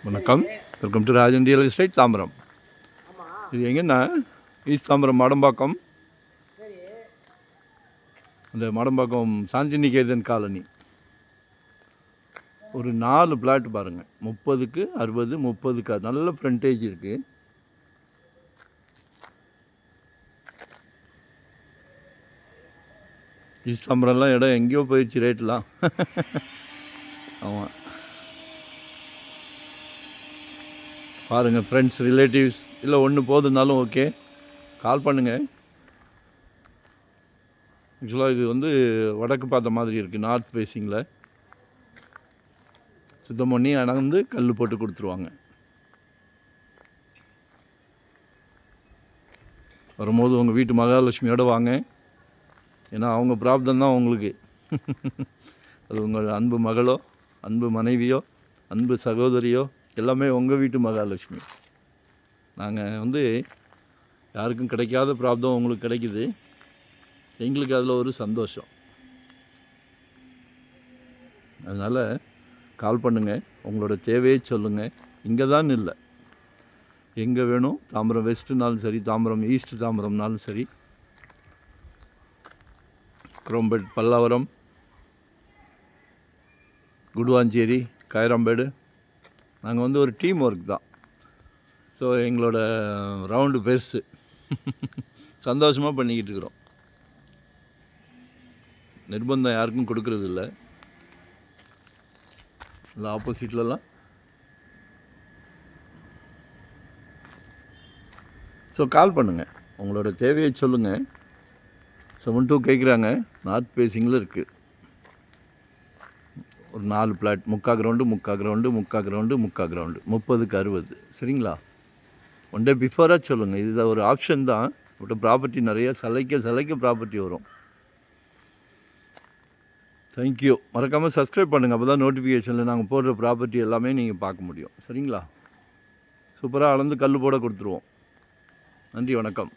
வணக்கம், welcome to Rajan real estate Tambaram. இது எங்கன்னா ஈஸ்ட் தாம்பரம் மடம்பாக்கம், அந்த மடம்பாக்கம் சாந்திநிகேதன் காலனி. ஒரு 4 பிளாட் பாருங்கள், 30க்கு 60, 30க்கு நல்ல ஃப்ரண்டேஜ் இருக்குது. ஈஸ்ட் தாம்பரம்லாம் இடம் எங்கேயோ போயிடுச்சு ரேட்லாம். ஆமாம், பாருங்கள் ஃப்ரெண்ட்ஸ், ரிலேட்டிவ்ஸ் இல்லை ஒன்று போதுனாலும் ஓகே, கால் பண்ணுங்கள். ஆக்சுவலாக இது வந்து வடக்கு பார்த்த மாதிரி இருக்குது, நார்த் ஃபேஸிங்கில். சுத்தம் பண்ணி அணந்து கல் போட்டு கொடுத்துருவாங்க. வரும்போது உங்கள் வீட்டு மகாலட்சுமியோடு வாங்க, ஏன்னா அவங்க பிராப்தம் தான் உங்களுக்கு. அது உங்கள் அன்பு மகளோ, அன்பு மனைவியோ, அன்பு சகோதரியோ எல்லாமே உங்கள் வீட்டு மகாலட்சுமி. நாங்கள் வந்து யாருக்கும் கிடைக்காத பிராப்தம் உங்களுக்கு கிடைக்குது, எங்களுக்கு அதில் ஒரு சந்தோஷம். அதனால் கால் பண்ணுங்கள், உங்களோட தேவையை சொல்லுங்கள். இங்கே தான் இல்லை, எங்கே வேணும், தாம்பரம் வெஸ்ட்டுனாலும் சரி, தாம்பரம் ஈஸ்ட் தாம்பரம்னாலும் சரி, குரோம்பேட், பல்லாவரம், குடுவாஞ்சேரி, காயராம்பேடு, நாங்கள் வந்து ஒரு டீம் ஒர்க் தான். ஸோ எங்களோட ரவுண்டு பெருசு. சந்தோஷமாக பண்ணிக்கிட்டு இருக்கிறோம். நிர்பந்தம் யாருக்கும் கொடுக்கறது இல்லை ஆப்போசிட்லலாம். ஸோ கால் பண்ணுங்கள், உங்களோட தேவையை சொல்லுங்கள். 72 கேட்குறாங்க, நார்த் ஃபேஸிங்கில் இருக்குது. ஒரு 4 flat, 3/4 ground, 3/4 ground, 3/4 ground, 3/4 ground, 30க்கு 60. சரிங்களா? ஒன் டே பிஃபோராக சொல்லுங்கள். இது ஒரு ஆப்ஷன் தான். பட் ப்ராப்பர்ட்டி நிறைய சலைக்க ப்ராப்பர்ட்டி வரும். தேங்க்யூ. மறக்காமல் சப்ஸ்கிரைப் பண்ணுங்கள், அப்போ தான் நோட்டிஃபிகேஷனில் நாங்கள் போடுற ப்ராப்பர்ட்டி எல்லாமே நீங்கள் பார்க்க முடியும். சரிங்களா? சூப்பராக அளந்து கல் போட கொடுத்துருவோம். நன்றி, வணக்கம்.